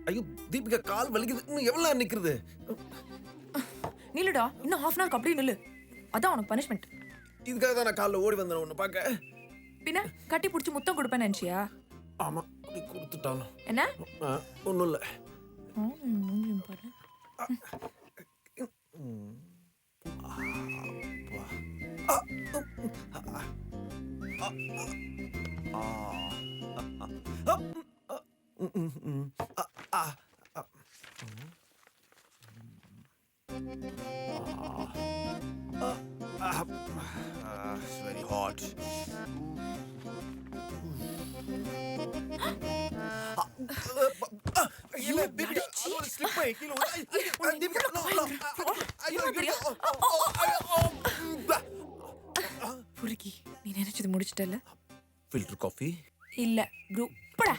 ஐயோ தீபிகா, கால் வலிக்குது. இன்னும் எவ்வளவு நேரம் நிக்கிறது? நில்லுடா, இன்னும் ஹாஃப் அன் அப்படியே நில்லு. அதான் உனக்கு பனிஷ்மெண்ட். இதுக்காக தான் நான் காலைல ஓடி வந்தேன் உன்னை பார்க்க. பின்ன கட்டி பிடிச்சி முத்தம் கொடுப்பேன்னு நினைச்சியா? ஆமா, நீ கொடுத்துட்டாலும். என்ன? ஒன்றும் இல்லை. பாரு. It's very hot. இல்ல தீபிகா, அது ஸ்லிப் ஆயி கீழ தீபிகா, புரிக்கி, நீ நினைச்சது முடிச்சிட்டல? ஃபில்டர் காஃபி இல்ல ப்ரோ, போடா.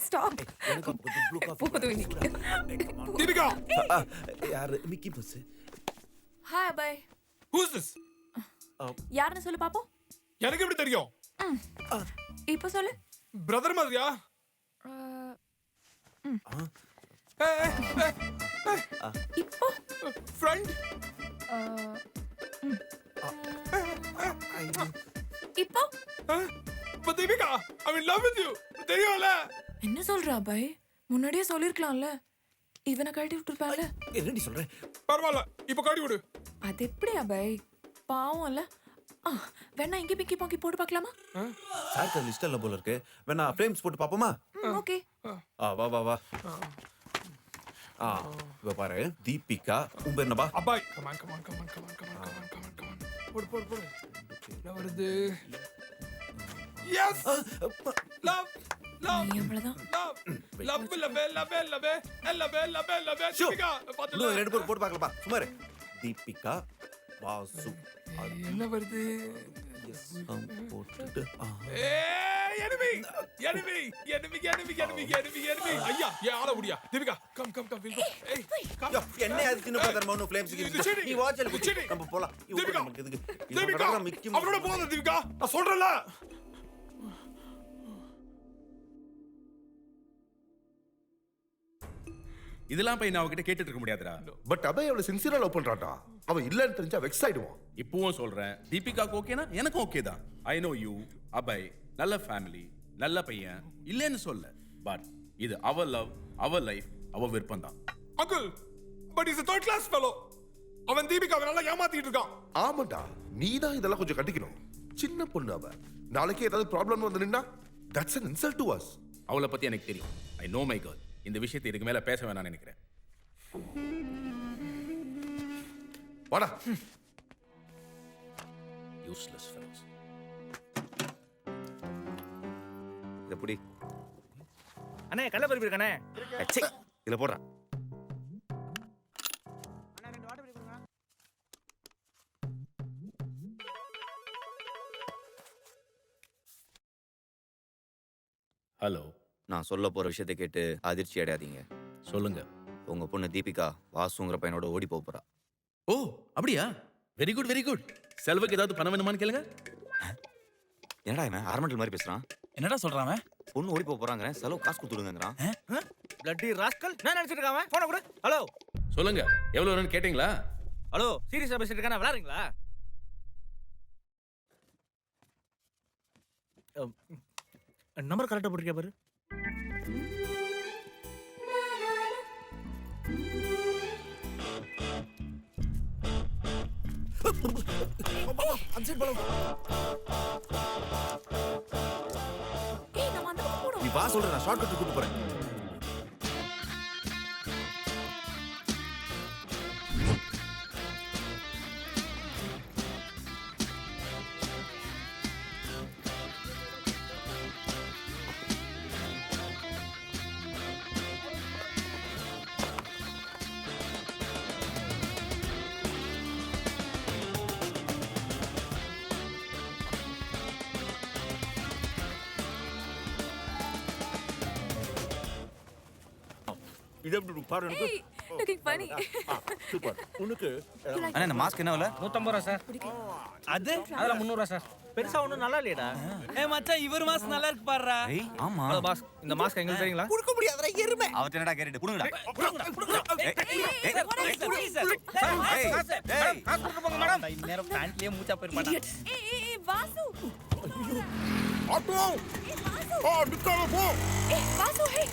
ஸ்டாப். போதும் இன்னைக்கு. தீபிகா, யாரு? Mickey bus. Hi by. who is this? யாருன்னு சொல்லு பாப்போம். எனக்கு எப்படி தெரியும்? இப்போ சொல்லு. பிரதர் மாதிரியா? இப்போ ஃப்ரெண்ட்? இப்போ but Deepika, I'm in love with you. தெரியும்ல? என்ன சொல்றா பை? முன்னாடியே சொல்லிருக்கலாம்ல. இவனை கழட்டி விட்டுருப்பான்ல. என்னடி சொல்ற? பரவாயில்ல, இப்போ காடி விடு. அது எப்படியா பை? பாவம்ல. வேணா இங்கே பிக்கி பாக்கி போட்டு பார்க்கலாமா? சார் லிஸ்ட் எல்லாம் போல இருக்கு. வேணா ஃப்ரேம்ஸ் போட்டு பாப்போமா? ஓகே. வா வா வா. இவ பாரு, தீபிகா. உன் பேர் என்னப்பா? அபாய். come on. போடு. என்ன வருது? yes. love. நீ எவ்வளவுதான்? love. தீபிகா, பாத்துல. ரெண்டு பேர் போட்டு பார்க்கலப்பா. சும்மா இரு. தீபிகா வாசு. என்ன வருது? போட்டுட்டு enemy. ஐயா, ஆள முடியா? Deepika, come we'll go. ஏய், come. என்ன அது சின்ன பதர் மௌன ஃப்ளேம்ஸ் நீ வாட்ச்ல குச்சி நம்ம போலாம். தீபிகா, நமக்கு எதுக்கு? தீபிகா, அவரோட போகாத தீபிகா. நான் சொல்றேன்ல. இதெல்லாம் போய் நான் அவகிட்ட கேட்டுட்டு இருக்க முடியாதுடா. பட் அபய் அவளை சின்சியரா லவ் பண்றான்டா. அவன் இல்லன்னு தெரிஞ்சா வெக்ஸ் ஆயிடுவான். இப்பவும் சொல்றேன், தீபிகாக்கு ஓகேனா எனக்கும் ஓகே தான். ஐ நோ யூ, அபய் நல்ல ஃபேமிலி, நல்ல பையன், இல்லைன்னு சொல்ல. பட் இது அவர் லவ், அவர் லைஃப், அவர் விருப்பம் தான். uncle, but he's a third class fellow. அவன் தீபிகாவை நல்லா ஏமாத்திட்டு இருக்கான். ஆமாடா, நீ தான் இதெல்லாம் கொஞ்சம் கண்டிக்கணும். சின்ன பொண்ணு அவ. நாளைக்கு ஏதாவது ப்ராப்ளம் வந்து நின்னா that's an insult to us. அவளை பத்தி எனக்கு தெரியும். I know my girl. இந்த விஷயத்தை இதுக்கு மேல பேச வேணாம்னு நினைக்கிறேன். வாடா. Useless fellows. எப்படி? அண்ணே, கல்ல பருப்பு இருக்கானே. அச்சே, இதுல போடுறா. அண்ணா, 2 வாட்டர் பருப்பு கொடுங்க. ஹலோ. நான் சொல்ல போற விஷயத்தை கேட்டு அதிர்ச்சி அடையாதீங்க. சொல்லுங்க. உங்க பொண்ணு தீபிகா வாசுங்கிற பையனோட ஓடி போறா. ஓ, அப்படியா? Very good. செல்வக்கு ஏதாவது பணம் வேணுமான்னு கேளுங்க. என்னடா இவன் ஆர்மெண்டல் மாதிரி பேசுறான்? என்னடா சொல்றான் அவன்? பொண்ணு ஓடி போறாங்க, செலவு காசு கொடுத்துடுங்கங்கறான். Bloody rascal. நான் நினைச்சிட்டு இருக்கான் அவன். போன கொடு. ஹலோ. சொல்லுங்க, எவ்வளவு வேணும்னு கேட்டீங்களா? ஹலோ, சீரியஸா பேசிட்டு இருக்கானே, விளையாடுறீங்களா? நம்பர் கரெக்டா போட்டுருக்கியா பாரு. நீ வா சொல்ற, நான் ஷார்ட் கட் கூட்டி போறேன். இது எப்படி பாரு எனக்கு. looking funny. சூப்பர் உனக்கு அண்ணா இந்த மாஸ்க் என்ன விலை? 150 ரூபா சார். அது அதெல்லாம் 300 ரூபா சார். பெருசா ஒண்ணும் நல்லா இல்லையடா. மச்சான் இவர் மாஸ்க் நல்லா இருக்கு பாருடா. ஏய் ஆமா. ஹலோ பாஸ், இந்த மாஸ்க் எங்களுக்கு தெரியுங்களா? கொடுக்க முடியாதுடா எருமை. அவர்ட்ட என்னடா கேரட் புடுங்கடா. காசு கொடுக்க போங்க மேடம். இந்நேரம் பேண்ட்லயே மூச்சா போயிருப்பாடா. ஏய் வாசு. ஆட்டோ நிக்காம போ. ஏய் வாசு ஹே.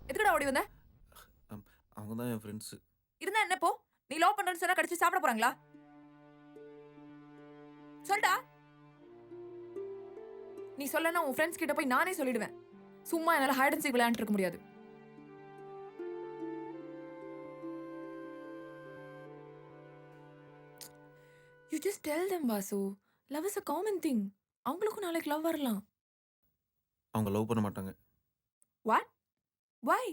எதுக்குடா ஓடி வந்த? அவங்க தான் என் ஃப்ரெண்ட்ஸ். இருந்தா என்ன போ? நீ லவ் பண்றேன்னு சொன்னா கடிச்சு சாப்பிட போறாங்களா? சொல்டா. நீ சொல்லனா உன் ஃப்ரெண்ட்ஸ் கிட்ட போய் நானே சொல்லிடுவேன். சும்மா என்னால ஹைட் அண்ட் சீக் விளையாண்டு இருக்க முடியாது. You just tell them, Vasu. Love is a common thing. அவங்களுக்கும் நாளைக்கு லவ் வரலாம். அவங்க லவ் பண்ண மாட்டாங்க. What? Why?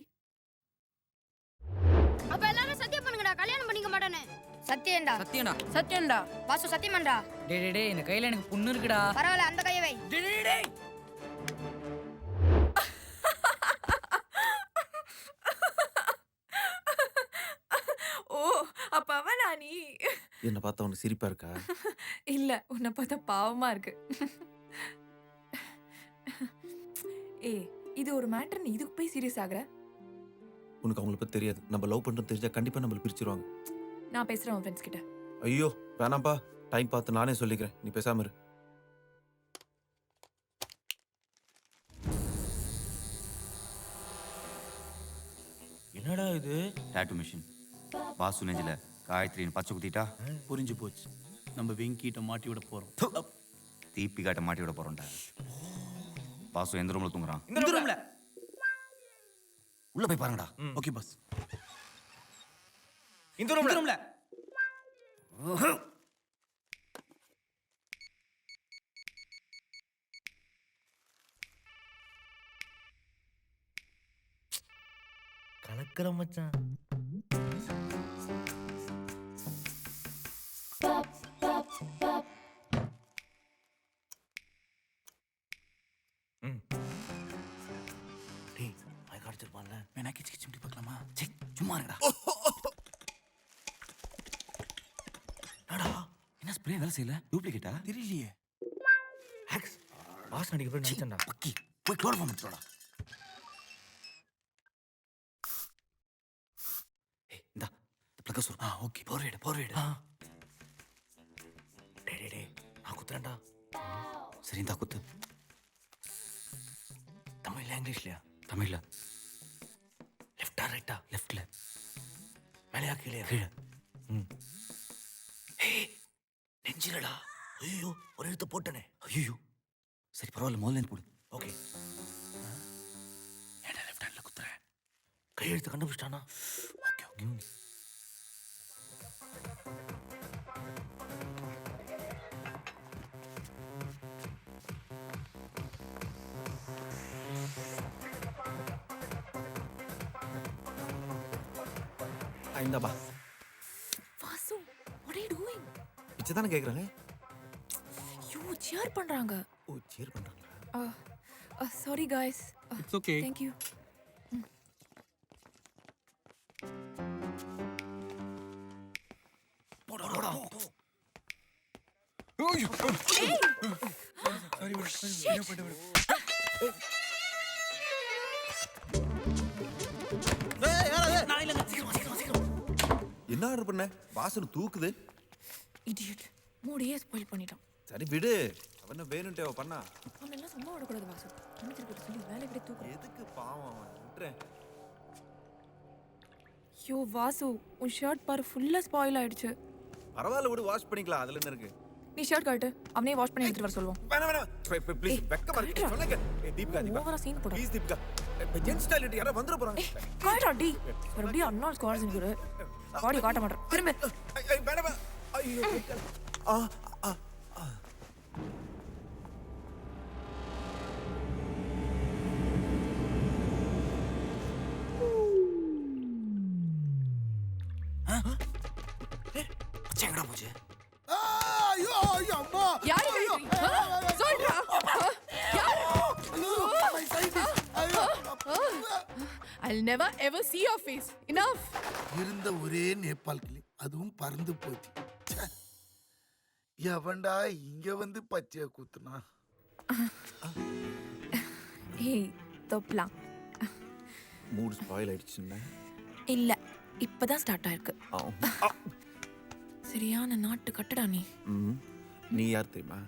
அப்ப எல்லாரும் சத்தியம் பண்ணுங்கடா, கல்யாணம் பண்ணிக்க மாட்டேன்னு. சத்தியம்டா. சத்தியம்டா. சத்தியம்டா. வாசு சத்தியம் பண்றா. டேய் இந்த கையில எனக்கு புண்ணு இருக்குடா. பரவாயில்ல, அந்த கையை வை. டேய். ஓ அப்ப அவனா நீ? என்ன பார்த்தா உனக்கு சிரிப்பா இருக்கா? இல்ல, உன்னை பார்த்தா பாவமா இருக்கு. ஏய், இது ஒரு மேட்டர், நீ இதுக்கு போய் சீரியஸ் ஆகுற? உனக்கு அவங்கள பத்தி தெரியாது. நம்ம லவ் பண்றோம் தெரிஞ்சா கண்டிப்பா நம்மள பிரிச்சிருவாங்க. நான் பேசுறேன் உன் ஃப்ரெண்ட்ஸ் கிட்ட. ஐயோ வேணாம்பா, டைம் பார்த்து நானே சொல்லிக்கிறேன். நீ பேசாம இரு. என்னடா இது? Tattoo machine. வாசு நெஞ்சில காயத்ரின்னு பச்சை குத்திட்டா புரிஞ்சு போச்சு. நம்ம வெங்கிட்ட மாட்டி விட போறோம். தீபிகாட்ட மாட்டி விட போறோம்டா. வாசு எந்த ரூம்ல தூங்குறான்? இந்த ரூம்ல. உள்ள போய் பாருங்கடா. Okay boss. இந்த ரூம்ல. கலக்கற மச்சான். டேய், மைக் அடிச்சிருப்பான்ல. வேணா கிச்சு கிச்சு இப்படி பார்க்கலாமா? சே சும்மா இருடா. என்னடா? என்ன ஸ்ப்ரே வேலை செய்யல? டூப்ளிகேட்டா? தெரியலையே. ஹேக்ஸ். பாஸ் நடிக்க போய் நினைச்சேன்டா. பக்கி போய் குளோரோஃபார்ம் எடுத்துடா. ஏய் இந்தா ப்ளக்க சொல். ஓகே. போர்வேடு. டேய் நான் குத்துறேன்டா. சரி இந்தா குத்து. தமிழ்ல இங்கிலீஷ்லயா? தமிழ்ல. லெஃப்டா ரைட்டா? லெஃப்ட்ல. மேலையா கீழே? கீழே. ஏய் நெஞ்சிலடா. ஐயோ ஒரு எழுத்து போட்டனே. ஐயோ சரி பரவாயில்ல, முதல்ல இருந்து போடு. ஓகே. ஏன்டா லெஃப்ட் ஹேண்ட்ல குத்துறேன்? கையெழுத்து கண்டுபிடிச்சிட்டானா? ஓகே. இந்தாப்பா. Vasu, what are you doing? பிச்சை தானே கேட்குறாங்க. ஐயோ, cheer பண்றாங்க. ஓ சேர் பண்றாங்களா? Sorry guys. It's okay. Thank you. போடா. என்ன ஆர்டர் பண்ண? வாசனை தூக்குது. Idiot. மூடியே ஸ்பாயில் பண்ணிட்டான். சரி விடு. அவன வேணும்ட்டே அவ பண்ணா. அவனெல்லாம் சும்மா விடக்கூடாது வாசு. மன்னிச்சிரு கிட்ட சொல்லி வேலை விட தூக்கு. எதுக்கு பாவம் அவன்? விட்டுறேன். ஐயோ வாசு, உன் ஷர்ட் பாரு ஃபுல்லா ஸ்பாயில் ஆயிடுச்சு. பரவாயில்ல விடு, வாஷ் பண்ணிக்கலாம். அதுல என்ன இருக்கு? நீ ஷர்ட் காட்டு, அவனே வாஷ் பண்ணி எடுத்துட்டு வர சொல்லுவான். வேணாம் ப்ளீஸ் ஏய், வெக்கமா இருக்கு. கரெக்டா. சொல்லுங்க. தீபிகா ஓவரா சீன் போடு. ப்ளீஸ் தீபிகா. ஜென்ஸ் டாய்லெட் யாரோ வந்துற போறாங்க. காட்டா டி. மறுபடியும் அண்ணால் ஸ்குவாட்ஸ் நிக்குது. பாடி காட்ட மாட்டேன். திரும்ப. வேணாம். ஐயோ. எங்கடா போச்சு? ஐயோ ஐயோ அம்மா யாரு காயத்ரி? சொல்றா. யாரு? I'll never ever see your face. Enough. இருந்த ஒரே நேபாள் கிளி அதுவும் பறந்து போச்சு. ச்சே. எவன்டா இங்க வந்து பச்சைய கூத்துனா? ஏய் தொப்லாம். மூட் ஸ்பாயில் ஆயிடுச்சுன்னா இல்ல இப்பதான் ஸ்டார்ட் ஆயிருக்கு. சரியான நாட்டு கட்டடா நீ. நீ யார் தெரியுமா?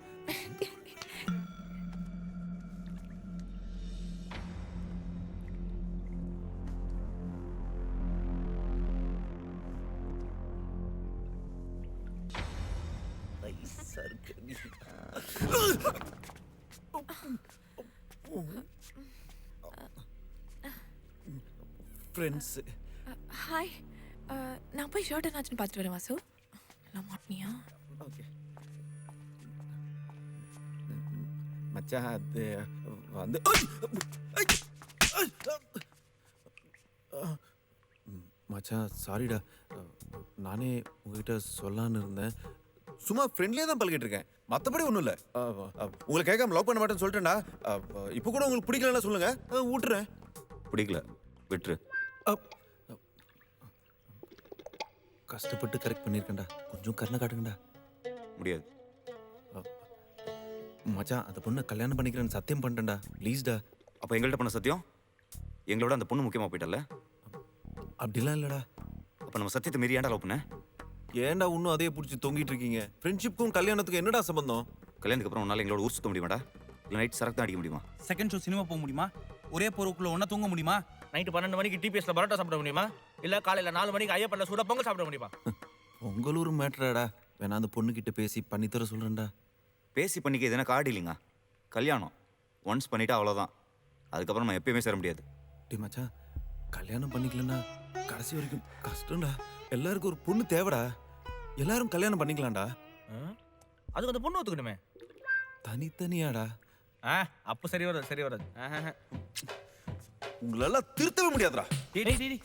ஃப்ரெண்ட்ஸ். ஹாய். நான் போய் ஷர்ட் என்னாச்சுன்னு பார்த்துட்டு வரேன் வாசு. நான் மாட்டினியா? ஓகே மச்சான் அது வந்து மச்சான் சாரிடா. நானே உங்ககிட்ட சொல்லான்னு இருந்தேன். சும்மா ஃப்ரெண்ட்லியே தான் பழகிட்டு இருக்கேன், மற்றபடி ஒன்றும் இல்லை. உங்களை கேட்காம லவ் பண்ண மாட்டேன்னு சொல்லிட்டேன்டா. இப்போ கூட உங்களுக்கு பிடிக்கலன்னா சொல்லுங்க, விட்டுறேன். பிடிக்கல விட்டுரு. கஷ்டப்பட்டு கரெக்ட் பண்ணியிருக்கேன்டா, கொஞ்சம் கருணை காட்டுங்கடா. முடியாது மச்சான் அந்த பொண்ணை கல்யாணம் பண்ணிக்கிறேன்னு சத்தியம் பண்ணிட்டேன்டா, ப்ளீஸ்டா. அப்போ எங்கள்கிட்ட பண்ண சத்தியம் எங்களோட அந்த பொண்ணு முக்கியமாக போயிட்டல. அப்படிலாம் இல்லைடா. அப்போ நம்ம சத்தியத்தை மீறி ஏன்டா லவ் பண்ண? ஏன்டா இன்னும் அதே பிடிச்சி தொங்கிட்டு இருக்கீங்க? ஃப்ரெண்ட்ஷிப்புக்கும் கல்யாணத்துக்கும் என்னடா சம்பந்தம்? கல்யாணத்துக்கு அப்புறம் உன்னால எங்களோட ஊர் சுத்த முடியுமாடா? இல்லை நைட் சரக்கு தான் அடிக்க முடியுமா? செகண்ட் ஷோ சினிமா போக முடியுமா? ஒரே போருக்குள்ள ஒண்ணா தூங்க முடியுமா? நைட்டு 12 மணிக்கு டிபிஎஸ்ல பரோட்டா சாப்பிட முடியுமா? இல்ல காலையில 4 மணிக்கு ஐயப்பன்ல சூடா பொங்கல் சாப்பிட முடியுமா? உங்களூர் மேட்ராடா. வேணா அந்த பொண்ணுகிட்ட பேசி பண்ணித்தர சொல்றேன்டா. பேசி பண்ணிக்க எதுனா கார்டு இல்லைங்க. கல்யாணம் ஒன்ஸ் பண்ணிட்டா அவ்வளோதான். அதுக்கப்புறம் நம்ம எப்பயுமே சேர முடியாது. டி மச்சான், கல்யாணம் பண்ணிக்கலன்னா கடைசி வரைக்கும் கஷ்டம்டா. எல்லாருக்கும் ஒரு பொண்ணு தேவைடா. எல்லாரும் கல்யாணம் பண்ணிக்கலாம்டா. அதுக்கு அந்த பொண்ணு ஒத்துக்கணுமே. தனித்தனியாடா. அப்போ சரி வராது, சரி வராது. உங்களெல்லாம் திருத்தவே முடியாதுடா. டேய் டேய் டேய்.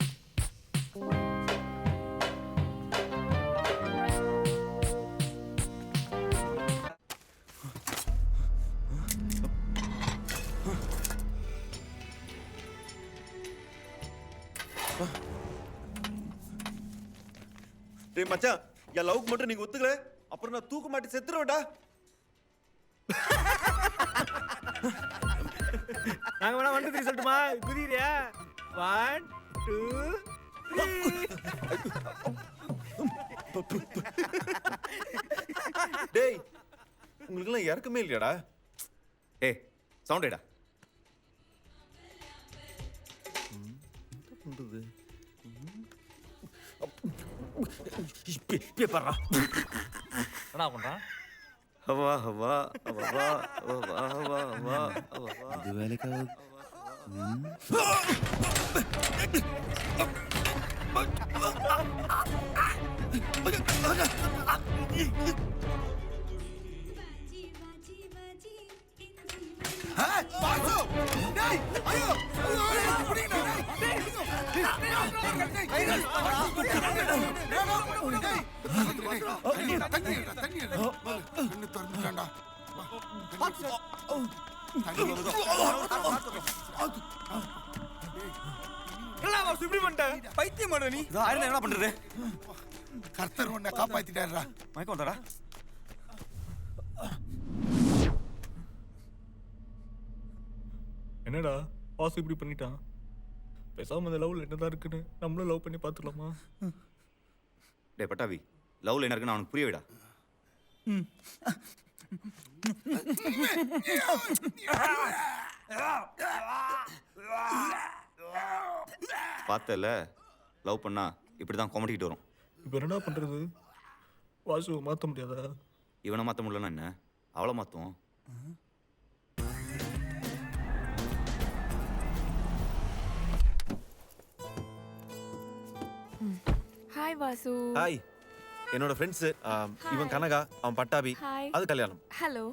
டேய் மச்சான், என் லவ்க்கு மட்டும் நீங்க ஒத்துக்கல, அப்புறம் நான் தூக்க மாட்டி செத்துருவேன்டா. நாங்க வேணா 1 2 3 சொல்லட்டுமா? குதிரியா? 1 2 டேய் உங்களுக்கெல்லாம் இறக்கமே இல்லையாடா? ஏய் சவுண்டேடா. பண்றது என்ன பண்றான்? ஹவா ஹவா ஹவா ஹவா ஹவா ஹவா ஹவா. இது வேலைக்காக. பாசு டேய் ஐயோ ஐயோ புடிங்க டேய் தண்ணி திறந்துட்டான்டா. இப்படி பண்ணிட்ட பைத்தியம் பண்ண நீ. என்ன பண்றது? கர்த்தர் உன்னை காப்பாத்திட்டாருடா. மயக்கம் வந்தாடா. என்னடா பாசு இப்படி பண்ணிட்டான்? பேசாம அந்த லவ்ல என்னதான் இருக்குன்னு நம்மளும் லவ் பண்ணி பார்த்துடலாமா? டே பட்டாவி, லவ்ல என்ன இருக்குன்னு அவனுக்கு புரிய விடா. பார்த்தல, லவ் பண்ணா இப்படிதான் கொமட்டிக்கிட்டு வரும். இப்போ என்னடா பண்றது? வாசுவை மாற்ற முடியாதா? இவனை மாற்ற முடியலன்னா என்ன, அவளை மாற்றுவோம். ஹாய் வாசு. ஹாய், என்னோட ஃப்ரெண்ட்ஸ். இவன் கனகா, அவன் பட்டாபி. ஹாய். அது கல்யாணம். ஹலோ.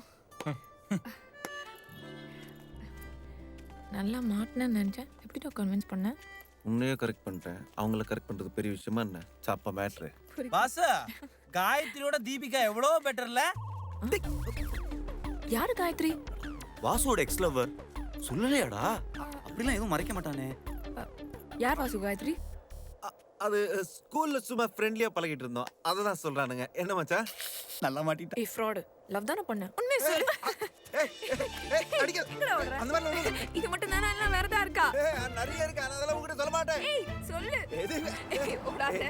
நல்லா மாட்டினேன்னு நினச்சேன். எப்படி கன்வின்ஸ் பண்ண? உன்னையே கரெக்ட் பண்ணிட்டேன், அவங்கள கரெக்ட் பண்றது பெரிய விஷயமா என்ன? சாப்பா மேட்ரு. பாஸ் காயத்ரியோட தீபிகா எவ்வளோ பெட்டர்ல? யாரு காயத்ரி? வாசுவோட எக்ஸ் லவர். சொல்லலையாடா? அப்படிலாம் எதுவும் மறைக்க மாட்டானே. யார் வாசு காயத்ரி? அது ஸ்கூல்ல சும்மா ஃப்ரெண்ட்லியா பழகிட்டு இருந்தோம், அததான் சொல்றானுங்க. என்ன மச்சான்? நல்லா மாட்டிட்டா. ஏய் ஃப்ராட். லவ் தானே பண்ண. உண்மையை சொல்லு. அந்த மாதிரி இது மட்டும் தானா இல்ல வேற ஏதா இருக்கா? நிறைய இருக்கு, ஆனா அதெல்லாம் உங்ககிட்ட சொல்ல மாட்டேன். ஏய் சொல்லு. ஏய் ஓடாத.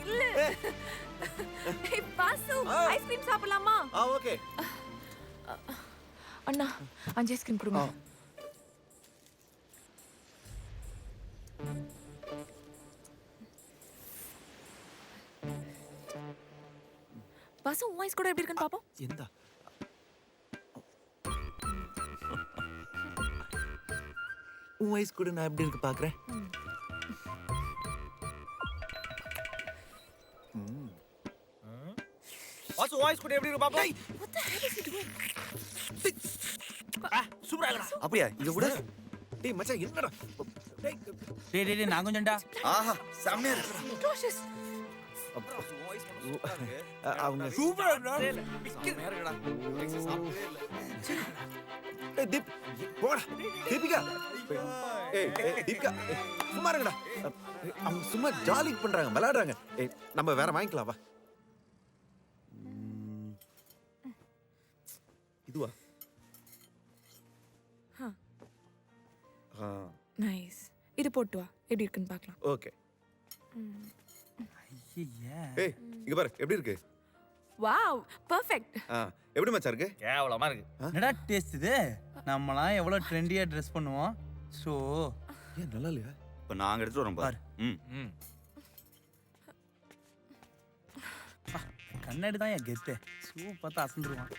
இல்ல. ஏய் வாசு ஐஸ்கிரீம் சாப்பிடலாமா? ஓகே. அண்ணா 5 ஐஸ்கிரீம் கொடுங்க. வாசு வாய்ஸ் கூட எப்படி இருக்குன்னு பாப்போம். எந்த உன் வயசு கூட நான் எப்படி இருக்கு பாக்குறேன். வாசு வாய்ஸ் கூட எப்படி இருக்கு பாப்போம். What the hell is he doing? சூப்பரா இருக்கடா. அப்படியா? இங்க கூட. டேய் மச்சான் என்னடா? டேய் டேய் நான் கொஞ்சம்டா. ஆஹா செம்மையா இருக்கு. Atrocious. அவங்க சூப்பரா இருக்கடா. செம்மையா இருக்குடா. சாப்பிட்டதே இல்ல. ஏய் தீப் போடா. தீபிகா. ஏய் தீபிகா சும்மா இருங்கடா. அவங்க சும்மா ஜாலி பண்றாங்க, விளையாடுறாங்க. ஏய் நம்ம வேற வாங்கிக்கலாம் வா. இதுவா? நைஸ். இது போட்டு வா எப்படி இருக்குன்னு பார்க்கலாம். ஓகே. ஐயே. ஏய் இங்க பாரு எப்படி இருக்கு? Wow perfect. எப்படி மச்சான் இருக்கு? கேவலமா இருக்கு. என்னடா டேஸ்ட் இது? நம்மலாம் எவ்வளவு ட்ரெண்டியா ட்ரெஸ் பண்ணுவோம். சோ ஏன் நல்லா இல்லையா? இப்போ நாங்க எடுத்துட்டு வரோம் பாரு. ம். கண்ணாடி தான் என் கெத்து. சூப்பரா அசந்துருவான்.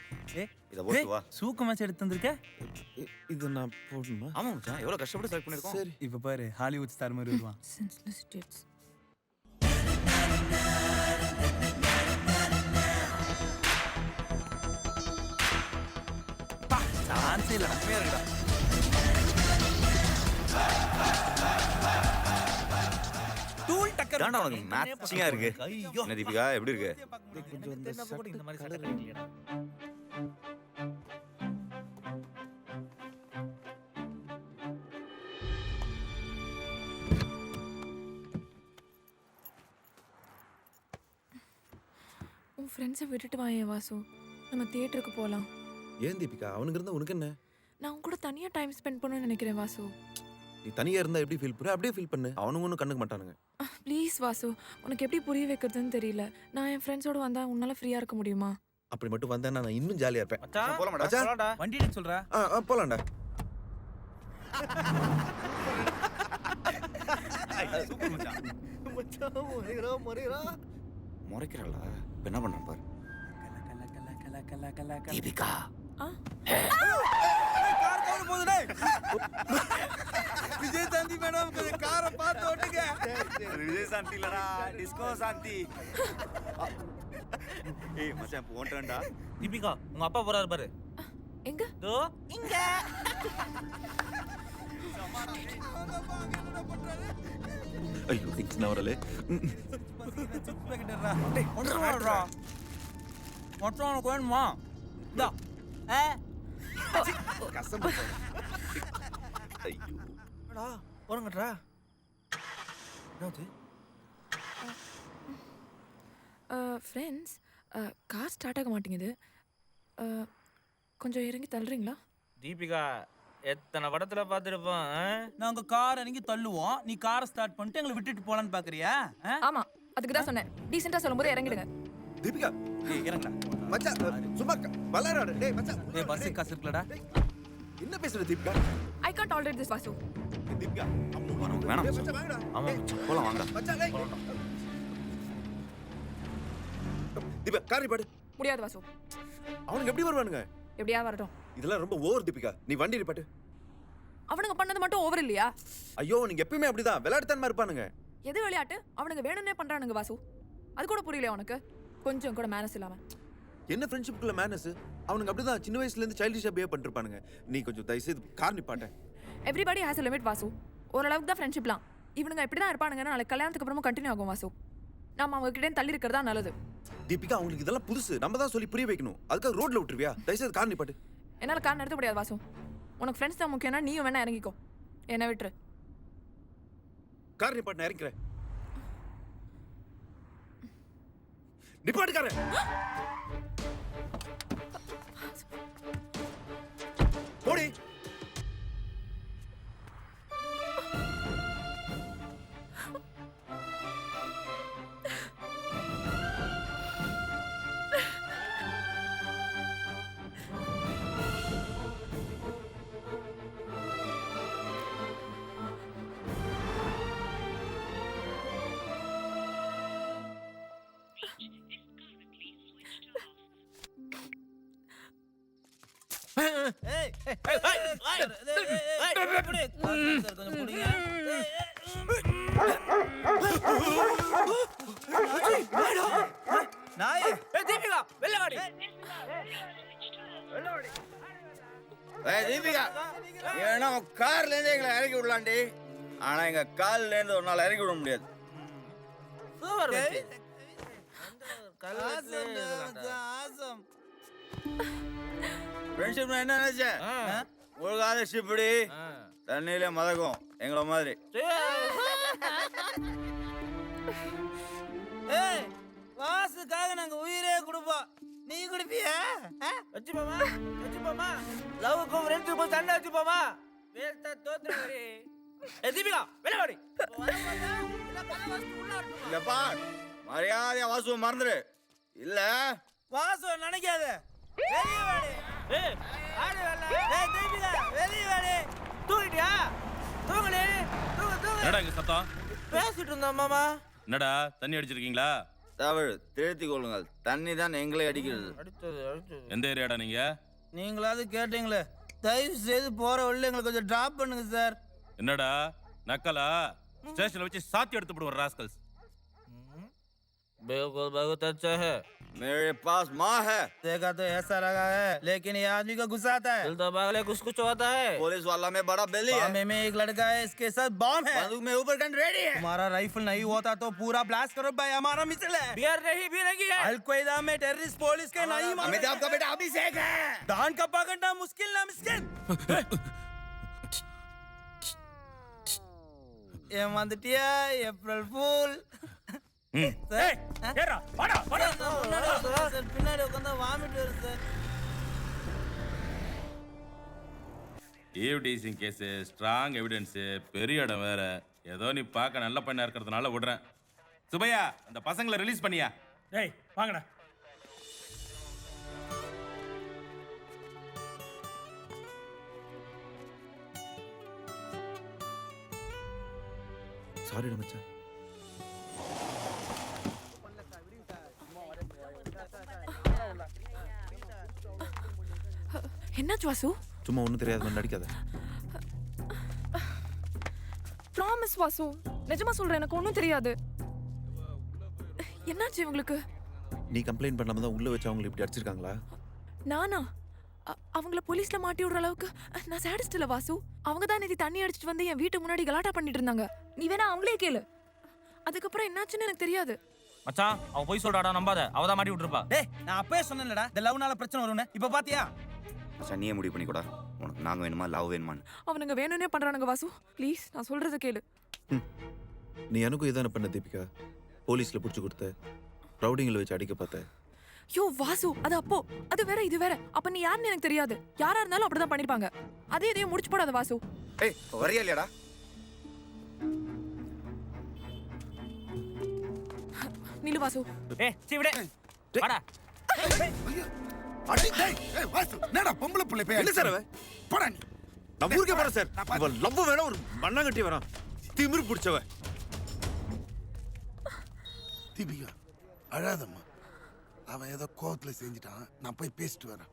இத போட்டு வா. சூக்கு மேட்ச் எடுத்து வந்திருக்க. இது நான் போடணுமா? ஆமா மச்சான், எவ்வளவு கஷ்டப்பட்டு செலக்ட் பண்ணிருக்கோம். சரி. இப்ப பாரு ஹாலிவுட் ஸ்டார் மாதிரி வருவான். Senseless idiots. சான்ஸே இல்ல. செம்மையா இருக்குடா. டூல் டக்கர். தாண்டா உனக்கு மேட்சிங்கா இருக்கு. ஐயோ. என்ன தீபிகா எப்படி இருக்கு? கொஞ்சம் இந்த என்ன போட்டு இந்த மாதிரி கலர் சட்டை இல்லையடா. உன் ஃப்ரெண்ட்ஸை விட்டுட்டு வா ஏன் வாசு. நம்ம தியேட்டருக்கு போகலாம். ஏன் தீபிகா அவனுக்கு இருந்தா உனக்கு என்ன? நான் உன் கூட தனியாக டைம் ஸ்பெண்ட் பண்ணணும்னு நினைக்கிறேன் வாசு. நீ தனியா இருந்தா எப்படி ஃபீல் பண்ண அப்படியே ஃபீல் பண்ணு. அவனுங்க ஒன்றும் கண்டுக்க மாட்டானுங்க. ப்ளீஸ் வாசு, உனக்கு எப்படி புரிய வைக்கிறதுன்னு தெரியல. நான் என் ஃப்ரெண்ட்ஸோட வந்தால் உன்னால் ஃப்ரீயாக இருக்க முடியுமா? அப்படி மட்டும் வந்தா நான் இன்னும் ஜாலியா இருப்பேன். மச்சான் போலாமாடா? மச்சான். போலாம்டா. வண்டி எடுத்து சொல்றா. போலாம்டா. சூப்பர் மச்சான். மச்சான் முறைகிறா. முறைக்கிறாளா? இப்ப என்ன பண்றான் பாரு. கல. தீபிகா. ஆ கார் போடு போதுடே. விஜய் சாந்தி மேடம் கொஞ்சம் காரை பார்த்து ஓட்டுங்க. விஜய் சாந்தி இல்லடா, டிஸ்கோ சாந்தி. ஏய் மச்சான் போன்டா. தீபிகா உங்க அப்பா போறாரு பாரு. எங்க? தோ இங்க. ஐயோ டென்ஷன் ஆவறலே. டேய் ஒன்றா. மொத்தம் உனக்கு வேணுமா? இந்தா. கசம். ஐயோ. என்னடா போறங்கடா. என்னது? ஃப்ரெண்ட்ஸ், கார் ஸ்டார்ட் ஆக மாட்டேங்குது. கொஞ்சம் இறங்கி தள்ளுறீங்களா? தீபிகா எத்தனை படத்துல பார்த்துருப்போம். நாங்க கார் இறங்கி தள்ளுவோம். நீ காரை ஸ்டார்ட் பண்ணிட்டு எங்களை விட்டுட்டு போலான்னு பாக்குறியா? ஆமா, அதுக்கு தான் சொன்னேன். டீசெண்டா சொல்லும்போது இறங்கிடுங்க. தீபிகா ஏய் இறங்கடா. மச்சான் சும்மா வளராடு. டேய் மச்சான். ஏய் பஸ் காசு இருக்குலடா. என்ன பேசுற Deepika? I can't tolerate this Vasu. Deepika வேணாம். டேய் மச்சான் வாங்கடா. ஆமா டேய், போலாம் வாங்க. மச்சான் டேய். தீபிகா காரி பாடு. முடியாது வாசு. அவனுக்கு எப்படி வருவானுங்க? எப்படியா வரட்டும். இதெல்லாம் ரொம்ப ஓவர் தீபிகா. நீ வண்டி நிப்பாட்டு. அவனுங்க பண்ணது மட்டும் ஓவர் இல்லையா? ஐயோ நீங்க எப்பயுமே அப்படிதான் விளையாட்டுத்தனமா இருப்பானுங்க. எது விளையாட்டு? அவனுங்க வேணும்னே பண்றானுங்க வாசு. அது கூட புரியல உனக்கு? கொஞ்சம் கூட மேனஸ் இல்லாம. என்ன ஃப்ரெண்ட்ஷிப்குள்ள மேனஸ்? அவனுங்க அப்படிதான் சின்ன வயசுல இருந்து சைல்டிஷா பிஹேவ் பண்ணிருப்பானுங்க. நீ கொஞ்சம் தயவு செய்து கார் நிப்பாட்ட. Everybody has a limit Vasu. ஓரளவுக்கு தான் ஃப்ரெண்ட்ஷிப்லாம். இவனுங்க இப்படி தான் இருப்பானுங்கன்னா நாளைக்கு கல்யாணத்துக்கு அப்புறமும் கண்டினியூ ஆகும் வாசு. நம்ம அவங்க கிட்டே தள்ளி இருக்கிறதா நல்லது. தீபிகா அவங்களுக்கு இதெல்லாம் புதுசு, நம்ம தான் சொல்லி புரிய வைக்கணும். அதுக்காக ரோட்ல விட்டுருவியா? தயவுசெய்து கார் நிப்பாட்டு. என்னால் கார் நிறுத்த முடியாது வாசு. உனக்கு ஃப்ரெண்ட்ஸ் தான் முக்கியம்னா நீயும் வேணா இறங்கிக்கோ, என்ன விட்டுரு. கார் நிப்பாட்டு, நான் இறங்கிறேன். நிப்பாட்டு காரை. போடி. தீபிகா ஏன்னா கார்ல இருந்து எங்களை இறக்கி விடலாண்டி, ஆனா எங்க கால்ல இருந்து ஒரு நாள் இறக்கி விட முடியாது. ஃப்ரெண்ட்ஷிப் என்ன நினைச்சேன்? முழுகாத ஷிப்படி தண்ணியில மதக்கும் எங்களை மாதிரி. வாசுக்காக நாங்க உயிரே கொடுப்போம், நீ குடிப்பியா? வச்சுப்போமா வச்சுப்போமா, லவ்வுக்கும் ஃப்ரெண்ட்ஸுக்கும் சண்டை வச்சுப்போமா, வேஸ்டா தோத்துறே. தீபிகா வெளில வாடி. இல்ல பார், மரியாதையா வாசுவை மறந்துடு. இல்ல வாசு நினைக்காத, வெளிய வாடி. ஏய் ஆடு வரல. தீபிகா வெளிய வாடி. தூங்கிட்டியா? தூங்கலே, தூங்க தூங்க. என்னடா இங்க சத்தம்? பேசிட்டு இருந்தோம் மாமா. என்னடா தண்ணி அடிச்சிருக்கீங்களா? தவறு, திருத்திக் கொள்ளுங்கள். தண்ணி தான் எங்களை அடிக்கிறது. அடுத்தது எந்த ஏரியாடா நீங்க? நீங்களாவது கேட்டீங்களே, தயவு செய்து போற வழியில எங்களை கொஞ்சம் டிராப் பண்ணுங்க சார். என்னடா நக்கலா? ஸ்டேஷன்ல வச்சு சாத்தி எடுத்து போடுவார் ராஸ்கல்ஸ். बिल्कुल बहुत अच्छा है. मेरे पास माँ है. देखा तो ऐसा लगा है, लेकिन ये आदमी को गुस्सा आता है. दिल तो बागले कुछ कुछ होता है. पुलिस वाला में बड़ा बेली है. बामे में एक लड़का है, इसके साथ बॉम्ब है. बंदूक में ऊपर गन रेडी है. हमारा राइफल नहीं होता तो पूरा ब्लास्ट करो भाई, हमारा मिसल है. बियर नहीं भी लगी है. अलक्वेदा में टेररिस्ट पुलिस के नहीं मारे. अमिताभ का बेटा अभिषेक है. दान का पकड़ना मुश्किल ना मिस्किन. ये வந்துட்டியா ஏப்ரல் ஃபூல்? ஏறா வாடா வாடா. சார் பின்னாடி உட்கார்ந்தா வாமிட் வருது sir. Eve teasing case, strong evidence, பெரிய இடம் வேற. ஏதோ நீ பார்க்க நல்ல பையனா இருக்கிறதுனால விடுறேன். சுபையா அந்த பசங்களை ரிலீஸ் பண்ணியா? டேய் வாங்கடா. சாரிடா மச்சான். என்னாச்சு வாசு? சும்மா ஒன்றும் தெரியாத மாதிரி நடிக்காத. ப்ராமிஸ் வாசு, நிஜமா சொல்றேன், எனக்கு ஒன்றும் தெரியாது. என்னாச்சு இவங்களுக்கு? நீ கம்ப்ளைண்ட் பண்ணாம தான் உள்ள வச்சு அவங்களை இப்படி அடிச்சிருக்காங்களா? நானா? அவங்கள போலீஸ்ல மாட்டி விடுற அளவுக்கு நான் சேடிஸ்ட் இல்ல வாசு. அவங்க தான் நேத்தி தண்ணி அடிச்சிட்டு வந்து என் வீட்டு முன்னாடி கலாட்டா பண்ணிட்டு இருந்தாங்க. நீ வேணா அவங்களே கேளு. அதுக்கப்புறம் என்னாச்சுன்னு எனக்கு தெரியாது. மச்சான் அவ போய் சொல்றாடா, நம்பாத. அவ தான் மாட்டி விட்டுருப்பா. டேய் நான் அப்பவே சொன்னேன்லடா, இந்த லவ்னால பிரச்சனை வரும்னு. இப்ப பாத்தியா? மச்சான் நீயே முடிவு பண்ணி கூட, உனக்கு நாங்க வேணுமா லவ் வேணுமான்னு. அவனுங்க வேணும்னே பண்றானுங்க வாசு. ப்ளீஸ் நான் சொல்றத கேளு. நீ எனக்கும் இதான பண்ண தீபிகா. போலீஸ்ல புடிச்சு கொடுத்த, ரவுடிங்களை வச்சு அடிக்க பார்த்த. யோ வாசு, அது அப்போ, அது வேற இது வேற. அப்ப நீ யாருன்னு எனக்கு தெரியாது. யாரா இருந்தாலும் அப்படிதான் பண்ணிருப்பாங்க. அதே இதையும் முடிச்சு போடாத வாசு. ஏய் வரியா இல்லையாடா? நில்லு வாசு. ஏய் சீவிடே வாடா. அடி டேய், ஏய் வாசு, என்னடா பொம்பளை புள்ளை பேய்? என்ன சார் அவ? போடா நீ. நம்ம ஊருக்கே போறேன் சார். இவன் லவ் வேணா ஒரு மண்ணாங்கட்டி வரான். திமிரு பிடிச்சவ. தீபிகா அழாதம்மா. அவன் ஏதோ கோவத்துல செஞ்சுட்டான். நான் போய் பேசிட்டு வரேன்.